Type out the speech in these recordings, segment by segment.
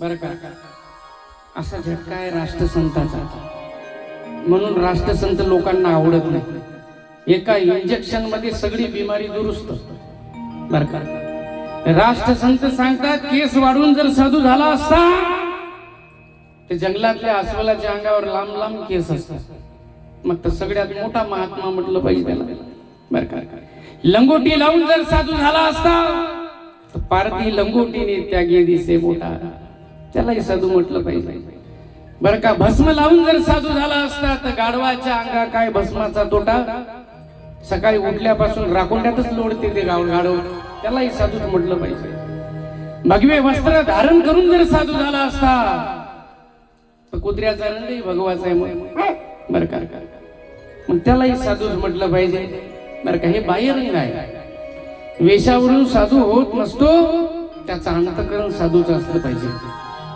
बरं का, असा झटका आहे राष्ट्रसंताचा. म्हणून राष्ट्रसंत लोकांना आवडत नाही. एका इंजेक्शन मध्ये सगळी बिमारी दुरुस्त. बरं का, राष्ट्रसंत सांगतात केस वाढून जर साधू झाला असता तर जंगलातल्या अस्वलाच्या अंगावर लांब लांब केस असतात. मग तर सगळ्यात मोठा महात्मा म्हटलं पाहिजे त्याला. बरं का, लंगोटी लावून जर साधू झाला असता तर पारती लंगोटीने त्यागी दिसे मोठा, त्यालाही साधू म्हटलं पाहिजे. बरं का, भस्म लावून जर साधू झाला असता तर गाढवाच्या अंगा काय भस्माचा तोटा, सकाळी उठल्यापासून राखोंड्यातच लोळते ते गाढव, त्यालाही साधूच म्हटलं पाहिजे. भगवे वस्त्र धारण करून जर साधू झाला असता तर कुत्र्याचा रंगही भगवाचा आहे मग. बरं का, मग त्यालाही साधूच म्हटलं पाहिजे. बरं का, हे बाह्यरंग आहे. वेशावरून साधू होत नसतो, त्याचं अंतःकरण साधूच असलं पाहिजे,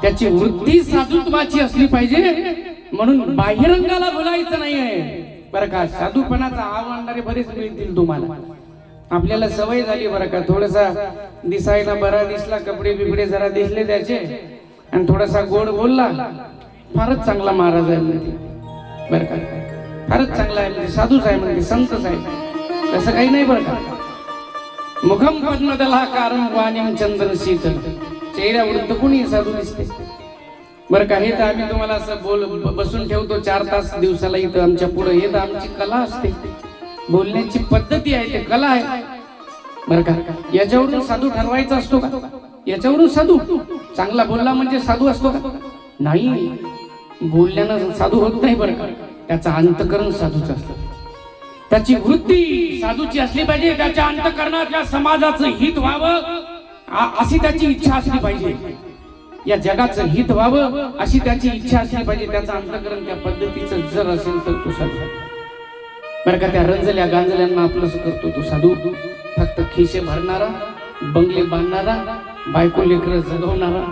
त्याची वृत्ती साधुत्वाची असली पाहिजे. म्हणून बाह्यरंगाला बोलायचं नाही आहे. बरं का, साधूपणाचा आव्हानणारे बरेच मिळतील तुम्हाला. आपल्याला सवय झाली बरं का, थोडासा दिसायला बरा दिसला, कपडे बिपडे जरा दिसले त्याचे, आणि थोडासा गोड बोलला, फारच चांगला महाराज आहे म्हणते. बरं का, फारच चांगला आहे म्हणजे साधूच आहे म्हणते, संतच आहे. तसं काही नाही बरं का. मुखम पद्मदलाकारं वाणीं चंद्र शीतल, चेहऱ्यावरून तर कुणी साधू दिसते. बरं का, हे तर आम्ही तुम्हाला असं बसून ठेवतो 4 तास दिवसाला इथं आमच्या पुढे. हे तर आमची कला असते, बोलण्याची पद्धती आहे, ते कला आहे. बरं का, याच्यावरून साधू ठरवायचा असतो का? याच्यावरून साधू चांगला बोलला म्हणजे साधू असतो का? नाही, बोलल्यानं साधू होत नाही. बरं का, त्याचं अंतःकरण साधूच असतं, त्याची वृत्ती साधूची असली पाहिजे, त्याच्या अंतःकरणातल्या समाजाचं हित व्हावं अशी त्याची इच्छा असली पाहिजे, या जगाचं हित व्हावं अशी त्याची इच्छा असली पाहिजे. त्याचं अंतःकरण त्या पद्धतीचं जर असेल तर तो साधू. बरं का, त्या रंजल्या गांजल्यांना आपलंच करतो तो साधू. फक्त खिशे भरणारा, बंगले बांधणारा, बायको लेकरं जगवणारा,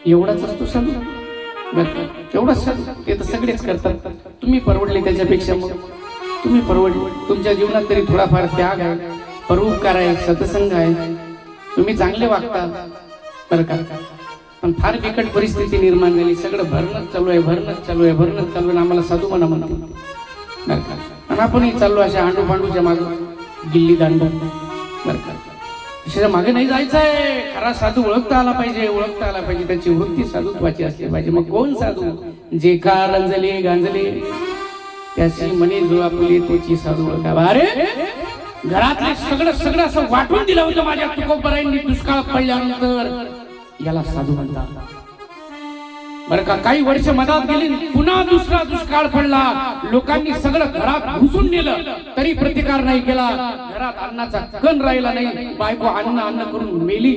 एवढाच असतो साधू. बरं का, एवढाच साधू. ते तर सगळेच करतात. तुम्ही परवडले त्याच्यापेक्षा, मग तुम्ही परवडले. तुमच्या जीवनात तरी थोडाफार त्याग आहे, परोपकार आहे, सत्संग आहे, तुम्ही चांगले वागता. बरं का, पण फार बिकट परिस्थिती निर्माण झाली, सगळं भरणच चालू आहे, भरणच चालू आहे, भरणच चालू आहे, आम्हाला साधू म्हणा म्हणते. बरं का, आणि आपणही चाललो अशा आंडू पांडूच्या मागे, गिल्ली दांडू. बरं का, अशा मागे नाही जायचं आहे. खरा साधू ओळखता आला पाहिजे, ओळखता आला पाहिजे, त्याची वृत्ती साधुत्वाची असली पाहिजे. मग कोण साधू? जे का रंजले गांजले त्याची म्हणे जो आपली त्याची साधू ओळखा. अरे घरातले सगळं असं वाटून दिलं होतं माझ्या तुकोबरायांनी दुष्काळ पडल्यानंतर, याला साधू म्हणतात. बरं का, काही वर्ष मधात गेली, पुन्हा दुसरा दुष्काळ पडला, लोकांनी सगळं घरात घुसून नेलं तरी प्रतिकार नाही केला, घरात अन्नाचा कण राहिला नाही, बायको अन्न करून मेली,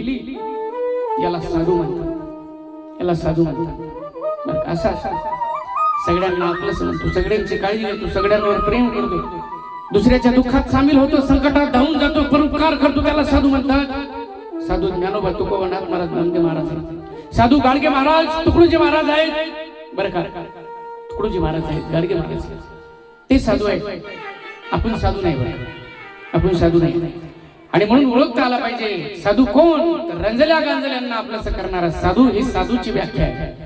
याला साधू म्हणतात, याला साधू म्हणतात. बरं का, असं सगळ्यांना आपलंच म्हणतो, सगळ्यांची काळजी घेतो, सगळ्यांवर प्रेम करतो, दुसऱ्याच्या दुःखात सामील होतो, संकटात धावून जातो, परोपकार करतो, त्याला साधू म्हणतात. साधू ज्ञानोबा तुकोबनाथ महाराज, नामदेव महाराज, साधू गाडगे महाराज, तुकडोजी महाराज आहेत. बरं का, तुकडोजी महाराज आहेत, गाडगे महाराज, ते साधू आहेत. आपण साधू नाही. बरं, आपण साधू नाही. आणि म्हणून ओळखता आला पाहिजे साधू कोण, तर रंजल्या गांजल्यांना आपलंच करणारा साधू. ही साधूची व्याख्या आहे.